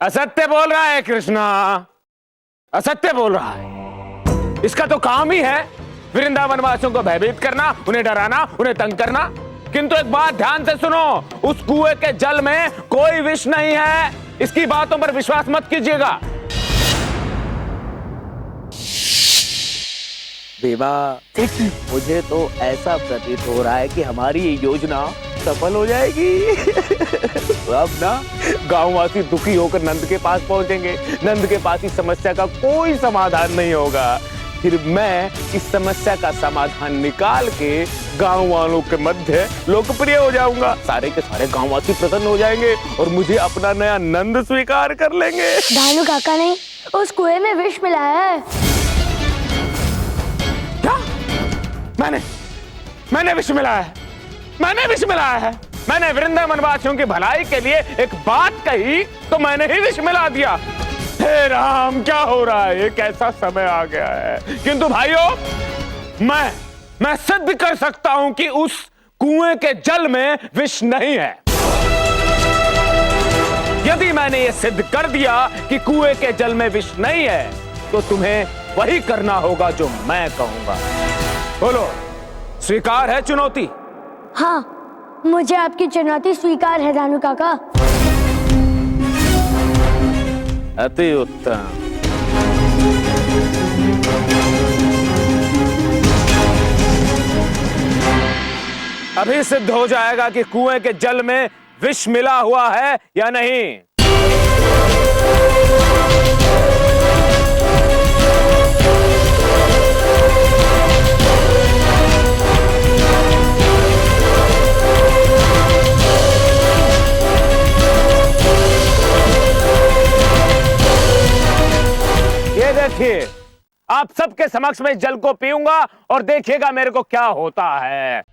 असत्य बोल रहा है कृष्णा, असत्य बोल रहा है। इसका तो काम ही है वृंदावन वासियों को भयभीत करना, उन्हें डराना, उन्हें तंग करना। किंतु एक बात ध्यान से सुनो, उस कुएं के जल में कोई विष नहीं है। इसकी बातों पर विश्वास मत कीजिएगा। भीमा, मुझे तो ऐसा प्रतीत हो रहा है कि हमारी ये योजना सफल हो जाएगी। अब ना गांववासी दुखी होकर नंद के पास पहुंचेंगे। नंद के पास इस समस्या का कोई समाधान नहीं होगा। फिर मैं इस समस्या का समाधान निकाल के गांव वालों के मध्य लोकप्रिय हो जाऊंगा। सारे के सारे गांववासी प्रसन्न हो जाएंगे और मुझे अपना नया नंद स्वीकार कर लेंगे। दानू काका ने उस कुएं में विष मिलाया है। क्या? मैंने विष मिलाया है? मैंने विष मिलाया है? मैंने वृंदावन वासियों की भलाई के लिए एक बात कही तो मैंने ही विष मिला दिया। हे राम, क्या हो रहा है? ये कैसा समय आ गया है। किंतु भाइयों, मैं सिद्ध कर सकता हूं कि उस कुएं के जल में विष नहीं है। यदि मैंने ये सिद्ध कर दिया कि कुएं के जल में विष नहीं है, तो तुम्हें वही करना होगा जो मैं कहूंगा। बोलो, स्वीकार है चुनौती? हाँ, मुझे आपकी चुनौती स्वीकार है दानू काका। अति उत्तम। अभी सिद्ध हो जाएगा कि कुएं के जल में विष मिला हुआ है या नहीं। ये देखिए, आप सबके समक्ष में जल को पीऊंगा और देखिएगा मेरे को क्या होता है।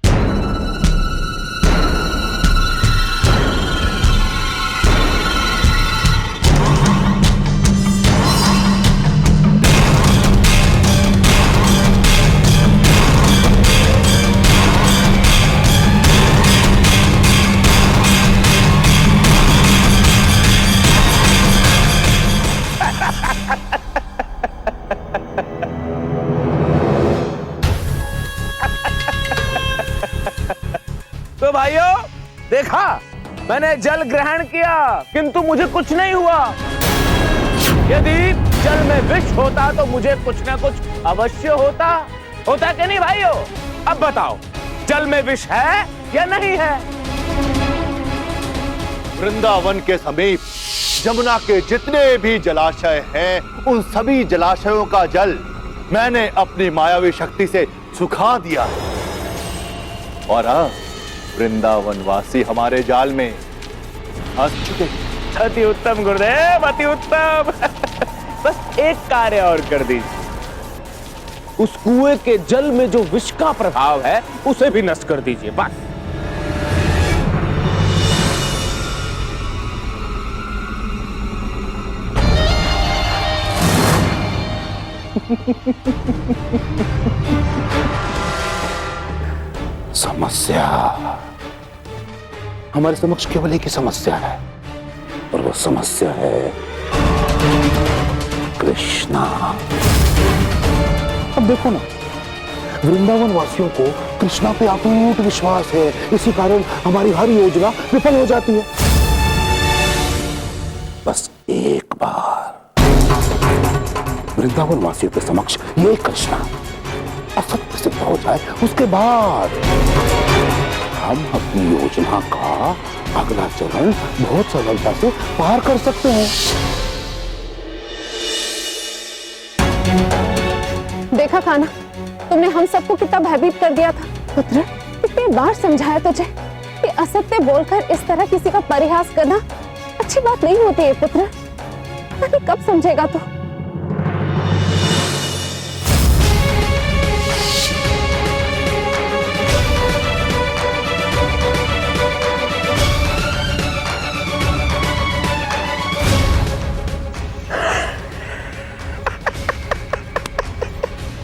तो भाइयों, देखा, मैंने जल ग्रहण किया किंतु मुझे कुछ नहीं हुआ। यदि जल में विष होता तो मुझे कुछ ना कुछ अवश्य होता कि नहीं भाइयों? अब बताओ, जल में विष है या नहीं है? वृंदावन के समीप जमुना के जितने भी जलाशय हैं, उन सभी जलाशयों का जल मैंने अपनी मायावी शक्ति से सुखा दिया है। और अब वृंदावन वासी हमारे जाल में फंस चुके हैं। अति उत्तम गुरुदेव, अति उत्तम। बस एक कार्य और कर दीजिए, उस कुएं के जल में जो विष का प्रभाव है उसे भी नष्ट कर दीजिए, बस। समस्या हमारे समक्ष केवल एक ही समस्या है, और वो समस्या है कृष्णा। अब देखो ना, वृंदावन वासियों को कृष्णा पे अटूट विश्वास है, इसी कारण हमारी हर योजना विफल हो जाती है। बस एक बार वृंदावन वासियों के समक्ष ये कृष्णा असत्य सिद्ध हो जाए, उसके बाद हम अपनी योजना का अगला चरण बहुत सरलता से पार कर सकते हैं। देखा कान्हा, तुमने हम सबको कितना भयभीत कर दिया था। पुत्र, कितनी बार समझाया तुझे कि असत्य बोलकर इस तरह किसी का परिहास करना अच्छी बात नहीं होती है पुत्र। पता नहीं कब समझेगा तू।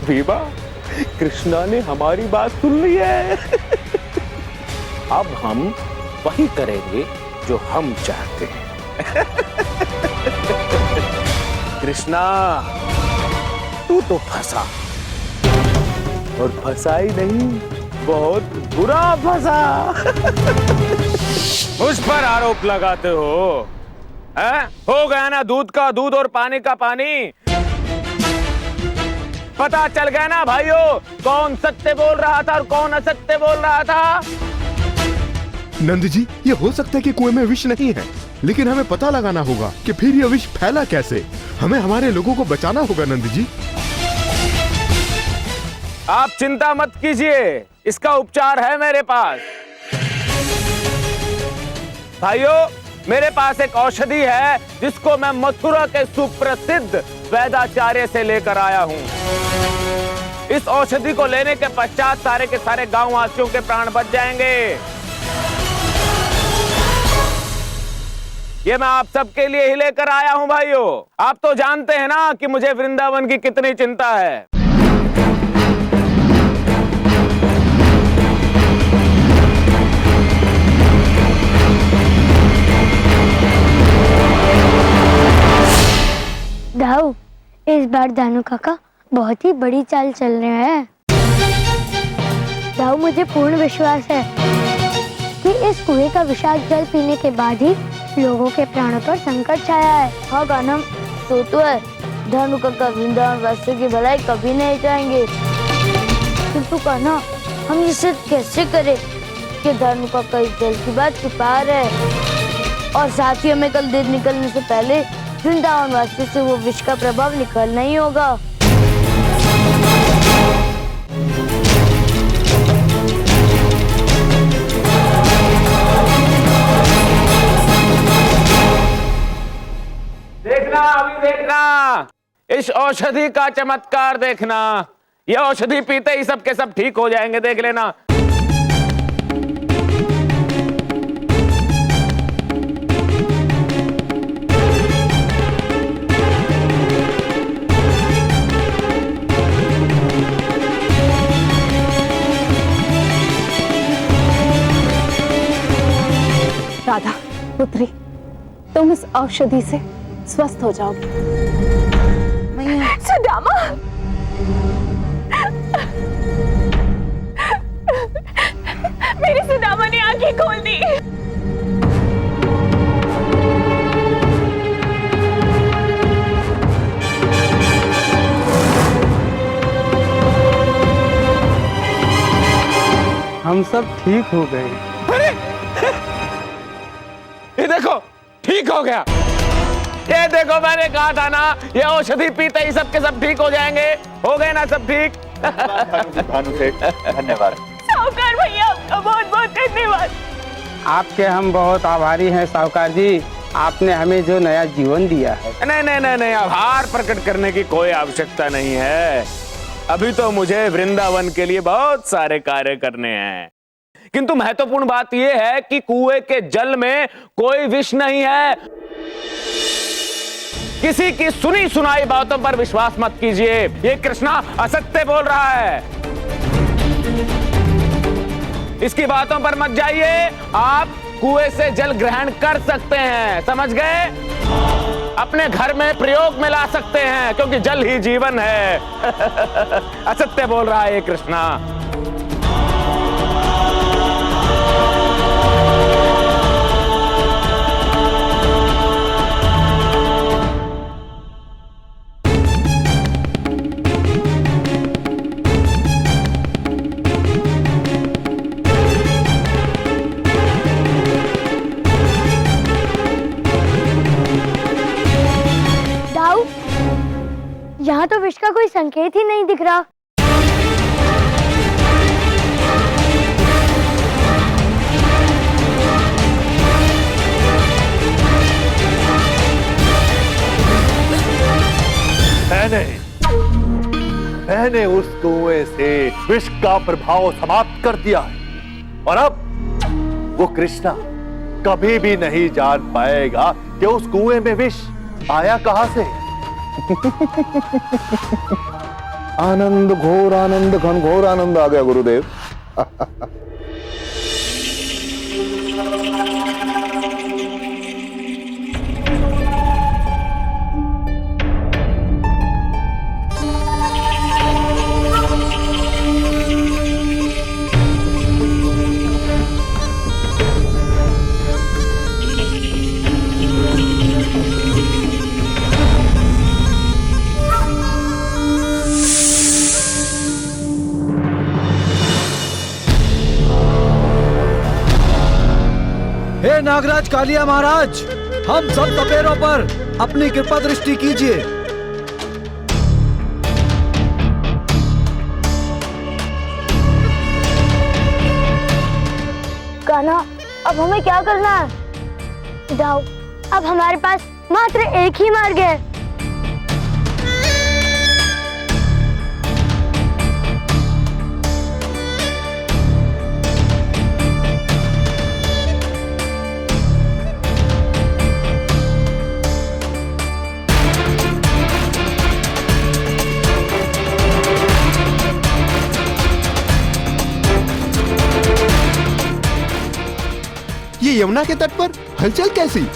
भीमा, कृष्णा ने हमारी बात सुन ली है। अब हम वही करेंगे जो हम चाहते हैं। कृष्णा, तू तो फंसा, और फंसा ही नहीं, बहुत बुरा फंसा। मुझ पर आरोप लगाते हो, हैं? हो गया ना दूध का दूध और पानी का पानी। पता चल गया ना भाइयों, कौन सत्य बोल रहा था और कौन असत्य बोल रहा था। नंद जी, ये हो सकता है कि कुएं में विष नहीं है, लेकिन हमें पता लगाना होगा कि फिर ये विष फैला कैसे। हमें हमारे लोगों को बचाना होगा नंद जी। आप चिंता मत कीजिए, इसका उपचार है मेरे पास। भाइयों, मेरे पास एक औषधि है जिसको मैं मथुरा के सुप्रसिद्ध वैद्याचार्य से लेकर आया हूं। इस औषधि को लेने के पश्चात सारे के सारे गांव वासियों के प्राण बच जाएंगे। ये मैं आप सबके लिए ही लेकर आया हूं भाइयों। आप तो जानते हैं ना कि मुझे वृंदावन की कितनी चिंता है। दाऊ, इस बार दानू काका बहुत ही बड़ी चाल चल रहे हैं। दाऊ, मुझे पूर्ण विश्वास है कि इस कुएं का विषाक्त जल पीने के बाद ही लोगों के प्राणों पर संकट छाया है। हाँ कान्हा, तो है, दानू काका वृंदावन वासियों की भलाई कभी नहीं चाहेंगे। किंतु कान्हा, हम ये सिद्ध कैसे करें कि दानू काका इस जल की बात छुपा रहे हैं, और साथ ही हमें कल देर निकलने से पहले वृंदावन वासियों से वो विष का प्रभाव निकालना ही होगा। देखना, अभी देखना, इस औषधि का चमत्कार देखना। यह औषधि पीते ही सब के सब ठीक हो जाएंगे, देख लेना। राधा पुत्री, तुम इस औषधि से स्वस्थ हो जाओगे। सुदामा, मेरी सुदामा ने आंखें खोल दी। हम सब ठीक हो गए। ये देखो, ठीक हो गया। ये देखो, मैंने कहा था ना, ये औषधि पीते ही सब के सब ठीक हो जाएंगे। हो गए ना सब ठीक। भानु सेठ, धन्यवाद। साहूकार भैया, आपका बहुत बहुत धन्यवाद। आपके हम बहुत आभारी हैं साहूकार जी, आपने हमें जो नया जीवन दिया है। नहीं नहीं नहीं नहीं, आभार प्रकट करने की कोई आवश्यकता नहीं है। अभी तो मुझे वृंदावन के लिए बहुत सारे कार्य करने हैं, किंतु महत्वपूर्ण बात यह है कि कुएं के जल में कोई विष नहीं है। किसी की सुनी सुनाई बातों पर विश्वास मत कीजिए। ये कृष्णा असत्य बोल रहा है, इसकी बातों पर मत जाइए। आप कुएं से जल ग्रहण कर सकते हैं, समझ गए? अपने घर में प्रयोग में ला सकते हैं, क्योंकि जल ही जीवन है। असत्य बोल रहा है ये कृष्णा। यहाँ तो विष का कोई संकेत ही नहीं दिख रहा। मैंने उस कुएं से विष का प्रभाव समाप्त कर दिया है, और अब वो कृष्णा कभी भी नहीं जान पाएगा कि उस कुएं में विष आया कहां से। आनंद, घोर आनंद, घनघोर आनंद आ गया गुरुदेव। हे नागराज कालिया महाराज, हम सब तपेरों पर अपनी कृपा दृष्टि कीजिए। कान्हा, अब हमें क्या करना है? जाओ, अब हमारे पास मात्र एक ही मार्ग है। ये यमुना के तट पर हलचल कैसी?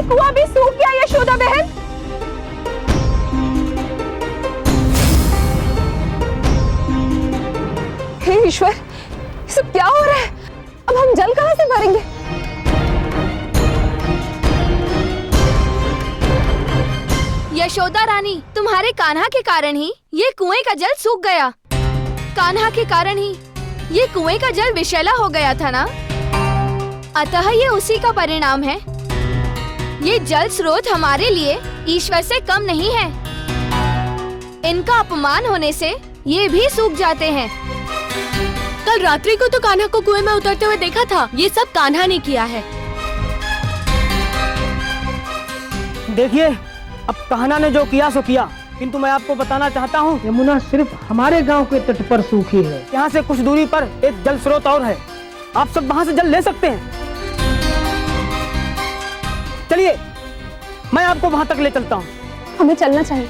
कुआं भी सूख गया यशोदा बहन। हे ईश्वर, ये सब क्या हो रहा है? अब हम जल कहां से भरेंगे? यशोदा रानी, तुम्हारे कान्हा के कारण ही ये कुएं का जल सूख गया। कान्हा के कारण ही ये कुएं का जल विषैला हो गया था ना? अतः ये उसी का परिणाम है। ये जल स्रोत हमारे लिए ईश्वर से कम नहीं है। इनका अपमान होने से ये भी सूख जाते हैं। कल रात्रि को तो कान्हा को कुएं में उतरते हुए देखा था। ये सब कान्हा ने किया है। देखिए, अब कान्हा ने जो किया सो किया, किंतु मैं आपको बताना चाहता हूँ, यमुना सिर्फ हमारे गांव के तट पर सूखी है। यहाँ से कुछ दूरी पर एक जल स्रोत और है। आप सब वहाँ से जल ले सकते हैं। चलिए, मैं आपको वहाँ तक ले चलता हूँ। हमें चलना चाहिए।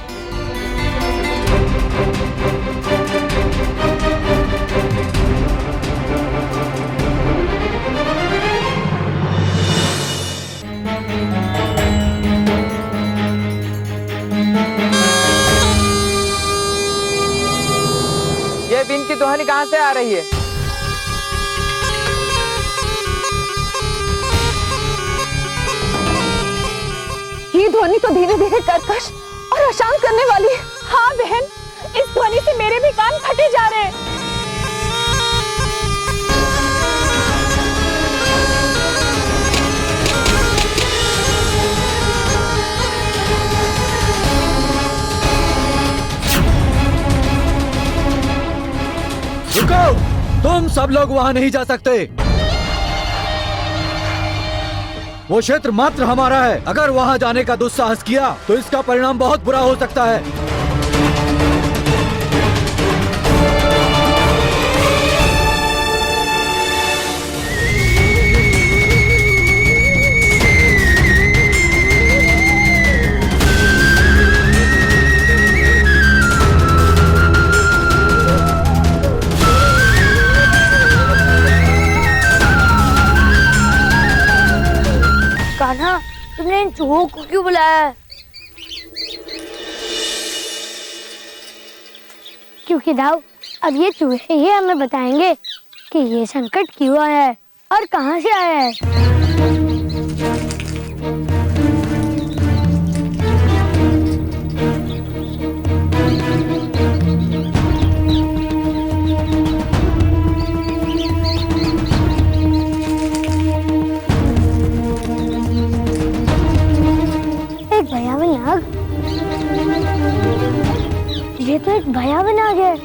ये बीन की ध्वनि कहाँ से आ रही है? ये ध्वनि तो धीरे धीरे कर्कश और अशांत करने वाली है। हाँ बहन, इस ध्वनि से मेरे भी कान फटे जा रहे हैं। रुको, तुम सब लोग वहां नहीं जा सकते। वो क्षेत्र मात्र हमारा है। अगर वहां जाने का दुस्साहस किया तो इसका परिणाम बहुत बुरा हो सकता है। कान्हा, तुमने इन चूहों को क्यों बुलाया है? क्योंकि दाऊ, अब ये चूहे ही हमें बताएंगे कि ये संकट क्यों आया है और कहां से आया है। भयावह नाग, ये तो एक भयावह नाग है।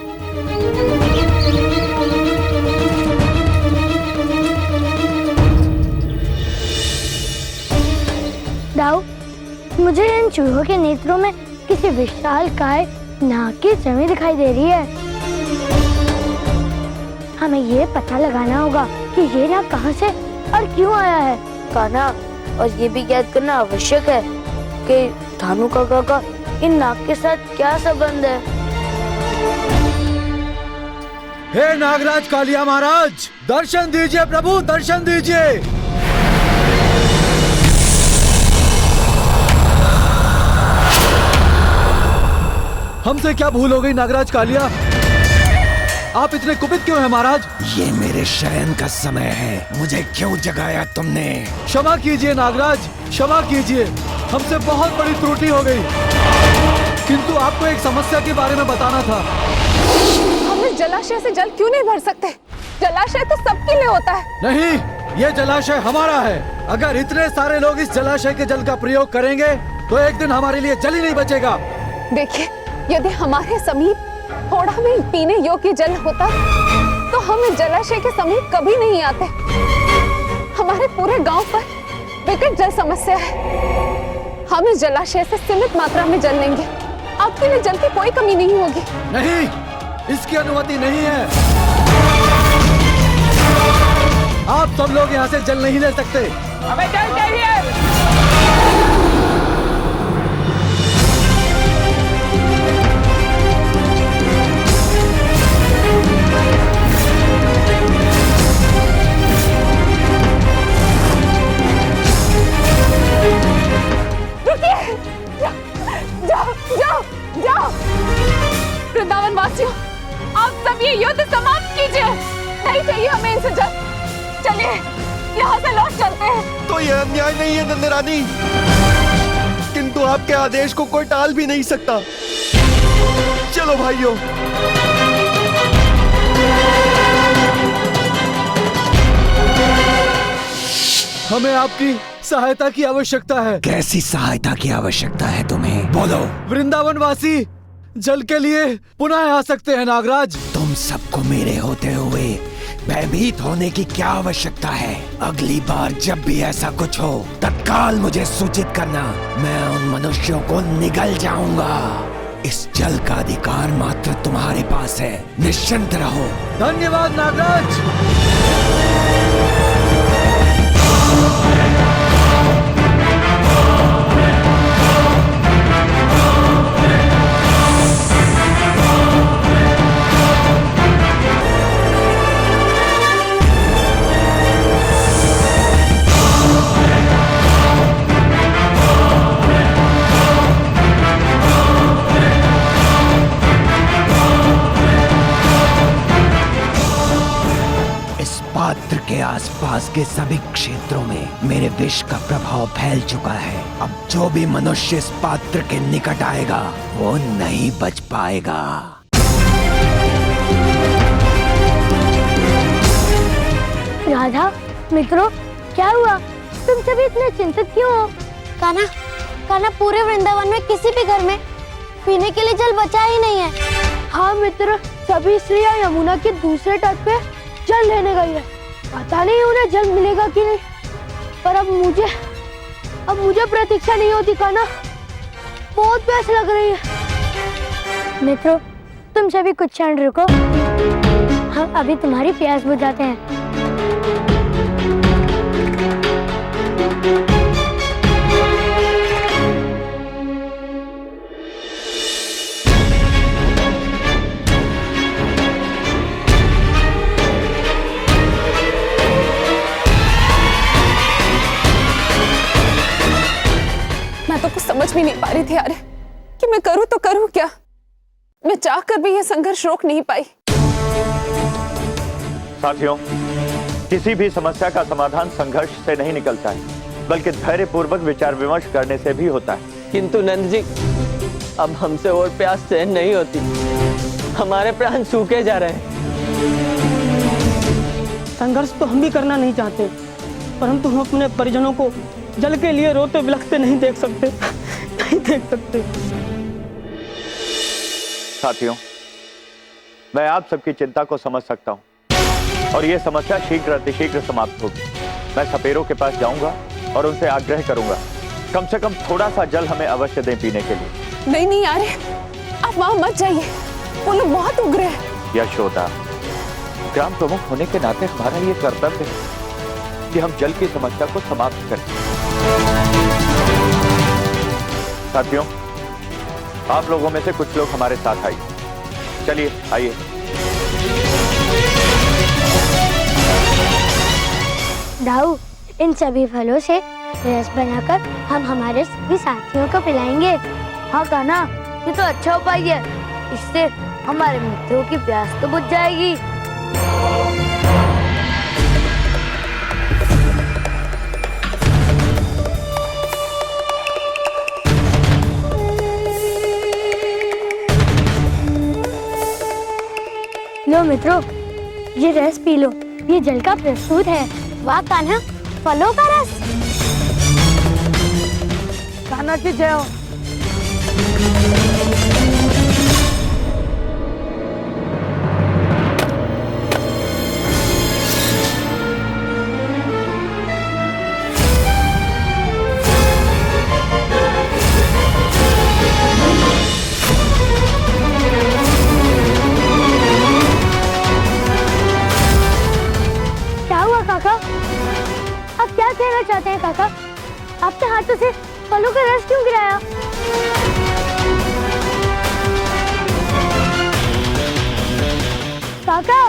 दाऊ, मुझे इन चूहों के नेत्रों में किसी विशाल काय नाग की छवि दिखाई दे रही है। हमें ये पता लगाना होगा कि ये नाग कहाँ से और क्यों आया है। कान्हा, और ये भी याद करना आवश्यक है कि धानु काका का इन नाग के साथ क्या संबंध है। हे नागराज कालिया महाराज, दर्शन दीजिए प्रभु, दर्शन दीजिए। हमसे क्या भूल हो गई नागराज कालिया? आप इतने कुपित क्यों हैं महाराज? ये मेरे शयन का समय है, मुझे क्यों जगाया तुमने? क्षमा कीजिए नागराज, क्षमा कीजिए, हमसे बहुत बड़ी त्रुटि हो गई। किंतु आपको एक समस्या के बारे में बताना था। हम इस जलाशय से जल क्यों नहीं भर सकते? जलाशय तो सबके लिए होता है। नहीं, ये जलाशय हमारा है। अगर इतने सारे लोग इस जलाशय के जल का प्रयोग करेंगे तो एक दिन हमारे लिए जल ही नहीं बचेगा। देखिए, यदि हमारे समीप थोड़ा भी पीने योग्य जल होता तो हम इस जलाशय के समीप कभी नहीं आते। हमारे पूरे गांव पर विकट जल समस्या है। हम इस जलाशय से सीमित मात्रा में जल लेंगे, आपके लिए जल की कोई कमी नहीं होगी। नहीं, इसकी अनुमति नहीं है। आप सब लोग यहाँ से जल नहीं ले सकते। हमें जल चाहिए। वृंदावन वासियों, आप सब ये युद्ध समाप्त कीजिए। नहीं चाहिए हमें इनसे जल। चलिए यहाँ से लौट चलते हैं। तो ये अन्याय नहीं है नंद रानी, किंतु आपके आदेश को कोई टाल भी नहीं सकता। चलो भाइयों। हमें आपकी सहायता की आवश्यकता है। कैसी सहायता की आवश्यकता है तुम्हें? बोलो। वृंदावन वासी जल के लिए पुनः आ सकते हैं नागराज। तुम सबको मेरे होते हुए भयभीत होने की क्या आवश्यकता है? अगली बार जब भी ऐसा कुछ हो तत्काल मुझे सूचित करना। मैं उन मनुष्यों को निगल जाऊंगा। इस जल का अधिकार मात्र तुम्हारे पास है, निश्चिंत रहो। धन्यवाद नागराज। पात्र के आसपास के सभी क्षेत्रों में मेरे विष का प्रभाव फैल चुका है। अब जो भी मनुष्य इस पात्र के निकट आएगा वो नहीं बच पाएगा। राधा, मित्रों, क्या हुआ? तुम सभी इतने चिंतित क्यों हो? कान्हा, पूरे वृंदावन में किसी भी घर में पीने के लिए जल बचा ही नहीं है। हाँ मित्र, सभी स्त्रियां यमुना के दूसरे तट पे जल लेने गई है। पता नहीं उन्हें जल मिलेगा कि नहीं, पर अब मुझे प्रतीक्षा नहीं होती कान्हा, बहुत प्यास लग रही है। मित्रों, तुम सभी कुछ क्षण रुको, हम अभी तुम्हारी प्यास बुझाते हैं। समझ भी नहीं पा रही थी यार कि मैं करूं तो करूं क्या। मैं चाहकर भी यह संघर्ष रोक नहीं पाई। साथियों, किसी भी समस्या का समाधान संघर्ष से नहीं निकलता है, बल्कि धैर्यपूर्वक विचार विमर्श करने से भी होता है। किंतु नंद जी, अब हमसे और प्यास सहन नहीं होती, हमारे प्राण सूखे जा रहे हैं। संघर्ष तो हम भी करना नहीं चाहते, परंतु हम अपने परिजनों को जल के लिए रोते बिलखते नहीं देख सकते, नहीं देख सकते। साथियों, मैं आप सबकी चिंता को समझ सकता हूं और यह समस्या शीघ्र अतिशीघ्र समाप्त होगी। मैं सपेरों के पास जाऊंगा और उनसे आग्रह करूंगा, कम से कम थोड़ा सा जल हमें अवश्य दें पीने के लिए। नहीं नहीं यार, आप वहाँ मत जाइए, वो लोग बहुत उग्र हैं। यशोदा, ग्राम प्रमुख होने के नाते हमारा ये कर्तव्य है कि हम जल की समस्या को समाप्त करें। साथियों, आप लोगों में से कुछ लोग हमारे साथ आइए। चलिए आइए। दाऊ, इन सभी फलों से रस बनाकर हम हमारे सभी साथियों को पिलाएंगे। हाँ कान्हा, ये तो अच्छा उपाय है। इससे हमारे मित्रों की प्यास तो बुझ जाएगी। लो मित्रों, ये रस पी लो, ये जल का प्रस्तुत है। वाह कान्हा, फलों का रस। कान्हा की जय हो। क्या हुआ काका? आप क्या कहना चाहते हैं काका? आपके हाथों से फलों का रस क्यों गिराया? काका,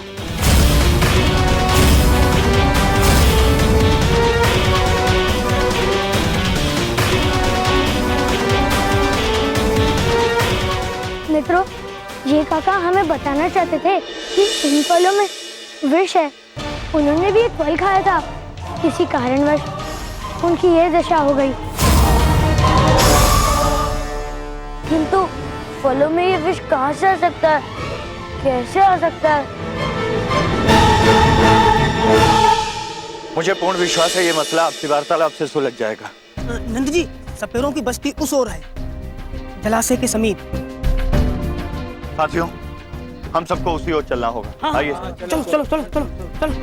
मित्रों, ये काका हमें बताना चाहते थे कि इन फलों में विष है। उन्होंने भी एक फल खाया था, किसी कारणवश उनकी ये दशा हो गई। किंतु फलों में ये विष कहाँ से आ सकता है? कैसे आ सकता है? मुझे पूर्ण विश्वास है ये मसला आपसी वार्तालाप से सुलझ जाएगा। नंद जी, सपेरों की बस्ती उस ओर है, जलाशय के समीप। साथियों, हम सबको उसी ओर चलना होगा। आइए। चलो चलो चलो चलो चलो।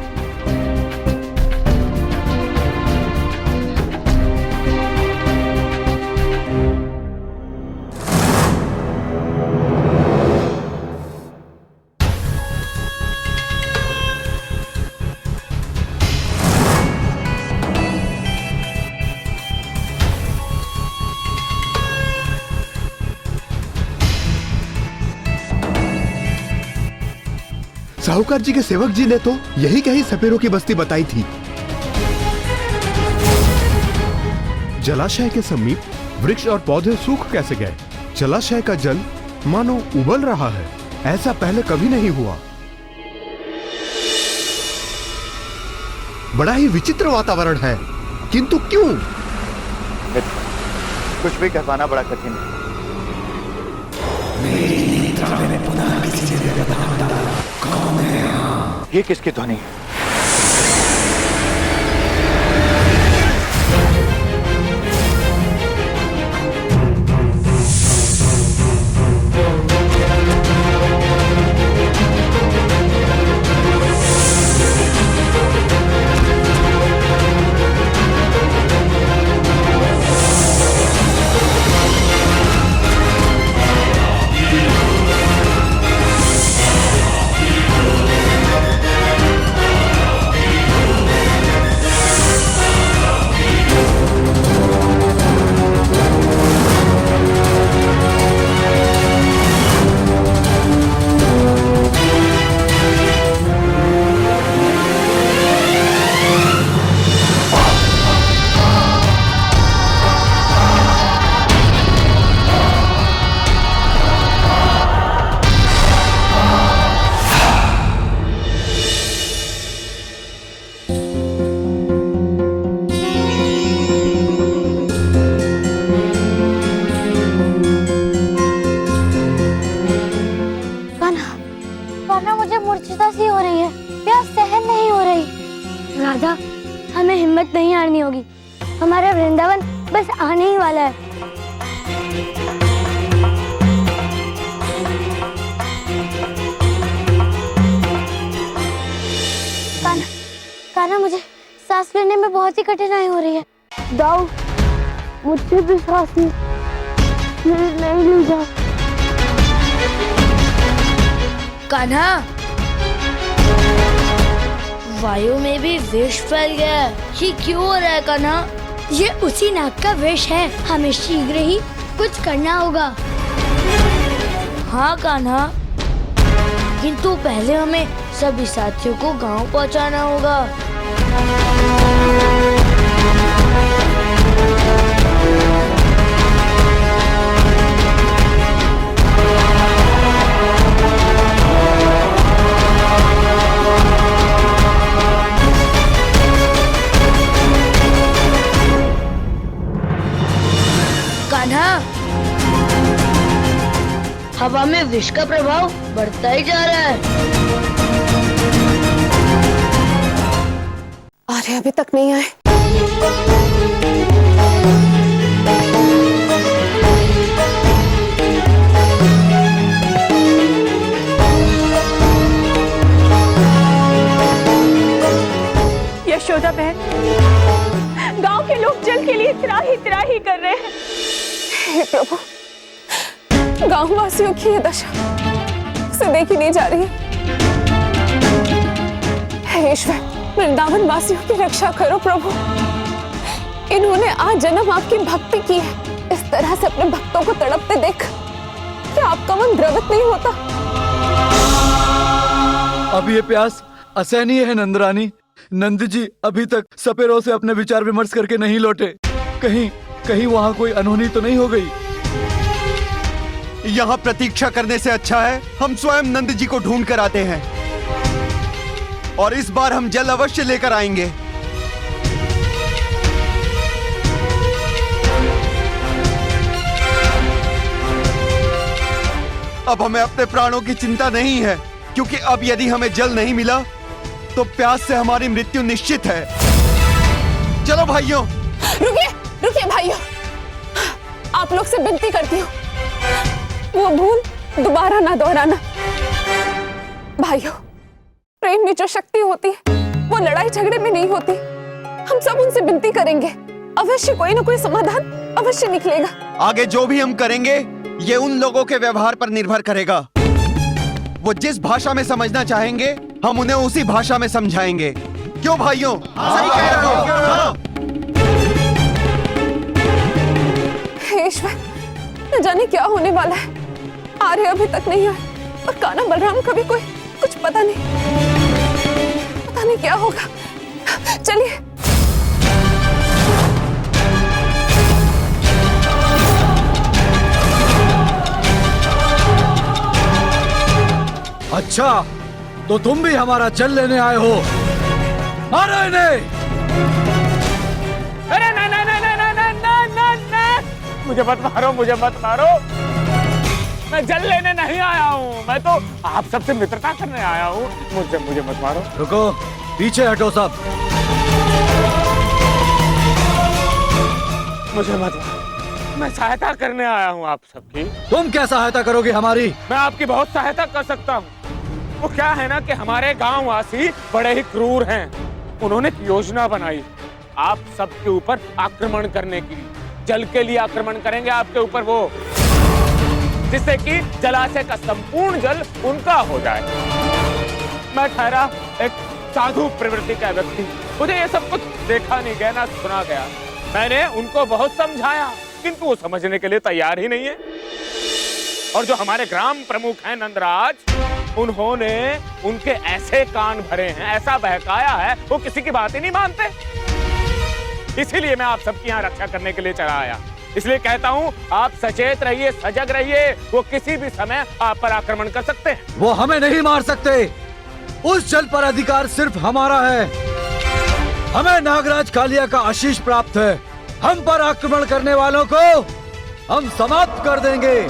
साहूकार जी के सेवक जी ने तो यही कहीं सपेरों की बस्ती बताई थी। जलाशय के समीप वृक्ष और पौधे सूख कैसे गए? जलाशय का जल मानो उबल रहा है, ऐसा पहले कभी नहीं हुआ। बड़ा ही विचित्र वातावरण है, किंतु क्यों? कुछ भी कह पाना बड़ा कठिन है। ये किसकी ध्वनि है? राधा, हमें हिम्मत नहीं हारनी होगी। हमारा वृंदावन बस आने ही वाला है। कान्हा, मुझे सांस लेने में बहुत ही कठिनाई हो रही है। दाऊ, मुझसे भी सांस नहीं ली जा कान्हा, वायु में भी विष फैल गया है। ये क्यों हो रहा है कान्हा? ये उसी नाग का विष है। हमें शीघ्र ही कुछ करना होगा। हाँ कान्हा, किंतु पहले हमें सभी साथियों को गांव पहुंचाना होगा। कान्हा, हवा में विष का प्रभाव बढ़ता ही जा रहा है। आर्य अभी तक नहीं आए। यशोदा बहन, गांव के लोग जल के लिए त्राही कर रहे हैं। हे प्रभु, गांव वासियों की ये दशा से देखी नहीं जा रही है। हे ईश्वर, वृंदावन वासियों की रक्षा करो प्रभु। इन्होंने आज जन्म आपकी भक्ति की है। इस तरह से अपने भक्तों को तड़पते देख क्या आपका मन द्रवित नहीं होता? अब ये प्यास असहनीय है नंदरानी। नंद जी अभी तक सपेरों से अपने विचार विमर्श करके नहीं लौटे। कहीं वहां कोई अनहोनी तो नहीं हो गई? यहाँ प्रतीक्षा करने से अच्छा है हम स्वयं नंद जी को ढूंढ कर आते हैं, और इस बार हम जल अवश्य लेकर आएंगे। अब हमें अपने प्राणों की चिंता नहीं है, क्योंकि अब यदि हमें जल नहीं मिला तो प्यास से हमारी मृत्यु निश्चित है। चलो भाइयों। रुकिए भाइयों, आप लोग से विनती करती हूँ, वो भूल दोबारा ना दोहराना। भाइयों, प्रेम में जो शक्ति होती है वो लड़ाई झगड़े में नहीं होती। हम सब उनसे विनती करेंगे, अवश्य कोई ना कोई समाधान अवश्य निकलेगा। आगे जो भी हम करेंगे ये उन लोगों के व्यवहार पर निर्भर करेगा। वो जिस भाषा में समझना चाहेंगे हम उन्हें उसी भाषा में समझाएंगे। क्यों भाइयों? सही कह रहे हो। हे ईश्वर, न जाने क्या होने वाला है। आर्य अभी तक नहीं आए और कान्हा बलराम का भी कुछ पता नहीं क्या होगा। चलिए। अच्छा, तो तुम भी हमारा जल लेने आए हो? मारो इन्हें! अरे नहीं, मुझे मत मारो। मैं जल लेने नहीं आया हूँ, मैं तो आप सबसे मित्रता करने आया हूँ। मुझे मत मारो। रुको, पीछे हटो सब। मुझे मत मारो, मैं सहायता करने आया हूँ आप सबकी। तुम क्या सहायता करोगे हमारी? मैं आपकी बहुत सहायता कर सकता हूँ। वो क्या है ना कि हमारे गांव वासी बड़े ही क्रूर हैं। उन्होंने एक योजना बनाई आप सबके ऊपर आक्रमण करने की। जल के लिए आक्रमण करेंगे आपके ऊपर वो, जिससे कि जलाशय का संपूर्ण जल उनका हो जाए। मैं ठहरा एक साधु प्रवृत्ति का व्यक्ति, मुझे ये सब कुछ देखा नहीं गया ना सुना गया। मैंने उनको बहुत समझाया, किंतु वो समझने के लिए तैयार ही नहीं है। और जो हमारे ग्राम प्रमुख हैं नंदराज, उन्होंने उनके ऐसे कान भरे हैं, ऐसा बहकाया है, वो किसी की बात ही नहीं मानते। इसीलिए मैं आप सबकी यहाँ रक्षा करने के लिए चला आया। इसलिए कहता हूँ आप सचेत रहिए, सजग रहिए। वो किसी भी समय आप पर आक्रमण कर सकते हैं। वो हमें नहीं मार सकते। उस जल पर अधिकार सिर्फ हमारा है। हमें नागराज कालिया का आशीष प्राप्त है। हम पर आक्रमण करने वालों को हम समाप्त कर देंगे।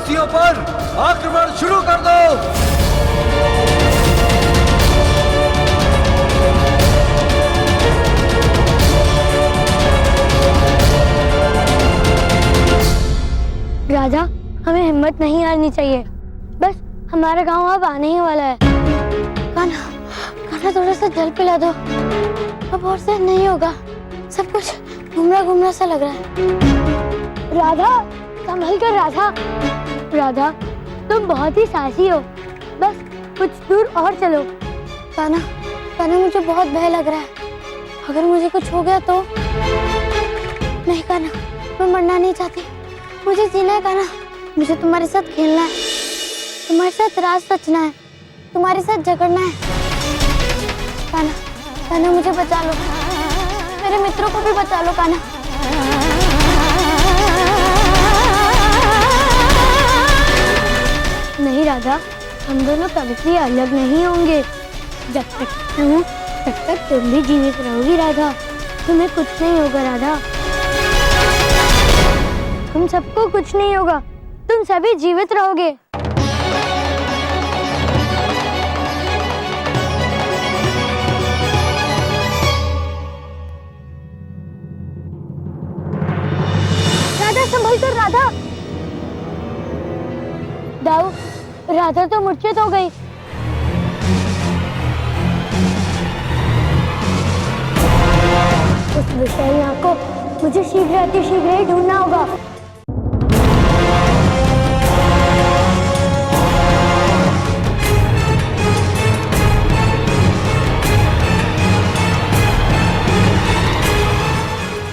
वासियों पर आक्रमण शुरू कर दो। राजा, हमें हिम्मत नहीं हारनी चाहिए। बस हमारा गांव अब आने ही वाला है। कान्हा, कान्हा थोड़ा सा जल पिला दो। अब और से नहीं होगा, सब कुछ घुमरा घुमरा सा लग रहा है। राधा, संभल कर राधा। राधा, तुम बहुत ही साहसी हो, बस कुछ दूर और चलो। कान्हा, कान्हा मुझे बहुत भय लग रहा है। अगर मुझे कुछ हो गया तो? नहीं कान्हा, मैं मरना नहीं चाहती, मुझे जीना है कान्हा। मुझे तुम्हारे साथ खेलना है, तुम्हारे साथ राज रचना है, तुम्हारे साथ झगड़ना है। कान्हा, कान्हा मुझे बचा लो, मेरे मित्रों को भी बचा लो कान्हा। नहीं राधा, हम दोनों कभी भी अलग नहीं होंगे। जब तक हूँ तब तक तुम भी जीवित रहोगी राधा। तुम्हें कुछ नहीं होगा राधा, तुम सबको कुछ नहीं होगा, तुम सभी जीवित रहोगे। राधा, संभल कर राधा। दाऊ, राधा तो मूर्छित हो गई। उस विषय को मुझे शीघ्र अतिशीघ्र ही ढूंढना होगा।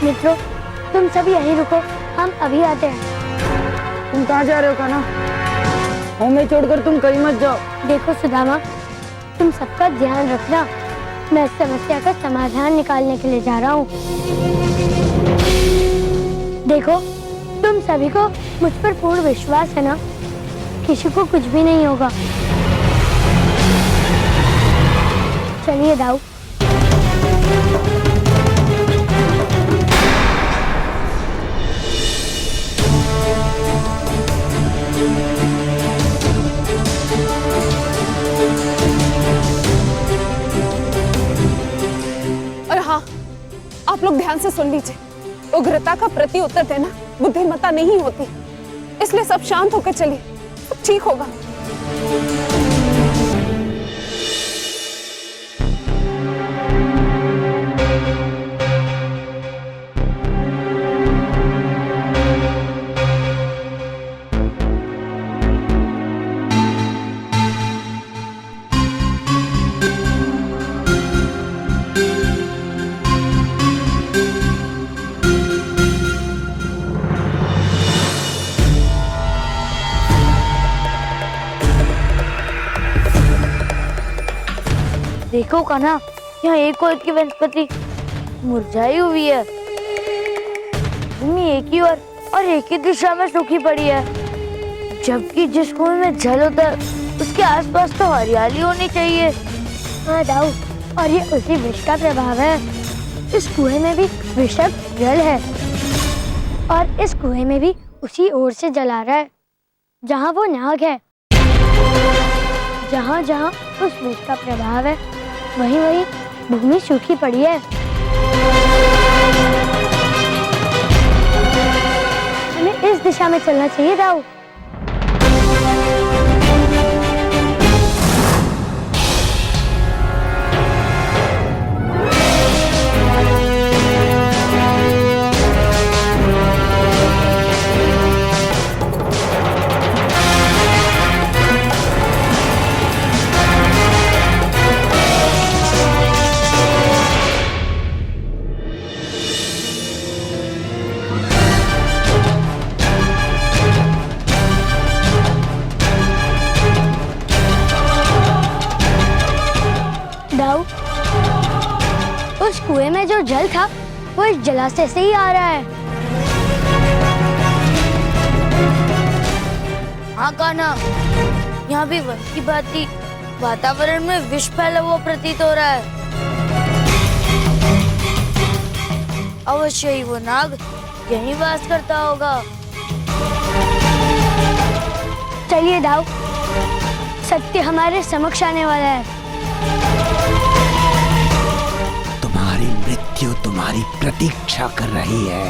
मित्रों, तुम सब यहीं रुको, हम अभी आते हैं। तुम कहाँ जा रहे हो कान्हा? हमें छोड़कर तुम कहीं मत जाओ। देखो सुदामा, तुम सबका ध्यान रखना। मैं इस समस्या का समाधान निकालने के लिए जा रहा हूँ। देखो, तुम सभी को मुझ पर पूर्ण विश्वास है ना? किसी को कुछ भी नहीं होगा। चलिए दाऊ। और हाँ, आप लोग ध्यान से सुन लीजिए। उग्रता का प्रति उत्तर देना बुद्धिमत्ता नहीं होती, इसलिए सब शांत होकर चलिए, सब ठीक होगा। देखो कान्हा, यहाँ एक और की वनस्पति मुरझाई हुई है। भूमि एक ही और एक ही दिशा में सूखी पड़ी है, जबकि जिस कुएं में जल होता है उसके आसपास तो हरियाली होनी चाहिए। हाँ दाऊ, और ये उसी विष का प्रभाव है। इस कुएं में भी विषक जल है और इस कुएं में भी उसी ओर से जल आ रहा है जहाँ वो नाग है। जहाँ जहाँ उस विष का प्रभाव है वहीं वहीं भूमि सूखी पड़ी है। हमें इस दिशा में चलना चाहिए दाऊ। उस कुएं में जो जल था वो इस जलाशय से ही आ रहा है। हाँ कान्हा, यहाँ भी वन की भांति वातावरण में विष फैला हुआ प्रतीत हो रहा है। अवश्य ही वो नाग यहीं वास करता होगा। चलिए दाऊ, सत्य हमारे समक्ष आने वाला है। तुम्हारी मृत्यु तुम्हारी प्रतीक्षा कर रही है।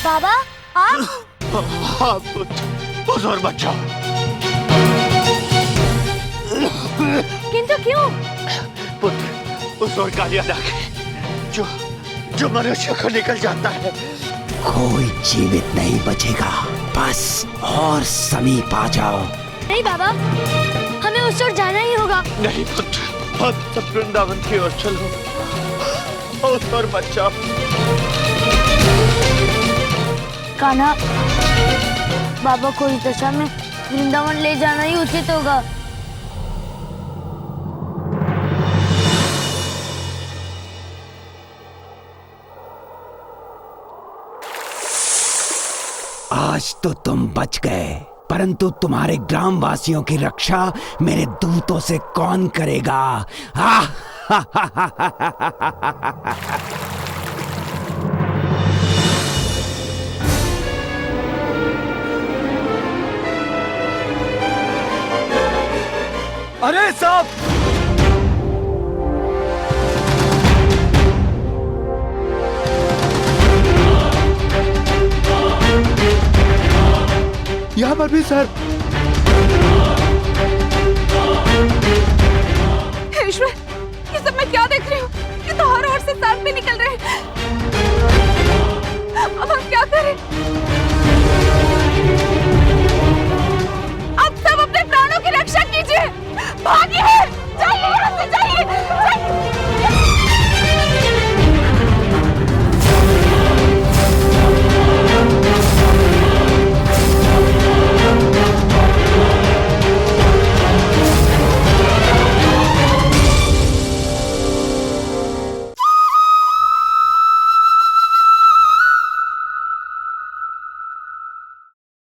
बाबा आप? हाँ पुत्र, और बच्चा। किंतु क्यों? पुत्र, उस और कालिया नाग जो मनुष्य को निकल जाता है। कोई जीवित नहीं बचेगा, बस और समीप आ जाओ। नहीं बाबा, हमें उस ओर जाना ही होगा। नहीं पुत्र, अब सब वृंदावन की ओर चलो, उस और बच्चा। कान्हा, बाबा को इस दशा में वृंदावन ले जाना ही उचित होगा। आज तो तुम बच गए, परंतु तुम्हारे ग्रामवासियों की रक्षा मेरे दूतों से कौन करेगा? अरे साहब, यहाँ पर भी सर। हे ईश्वर, ये सब मैं क्या देख रही हूँ? ये तो हर ओर से सांप भी निकल रहे हैं। अब हम क्या करें? अब सब अपने प्राणों की रक्षा कीजिए, भागिए।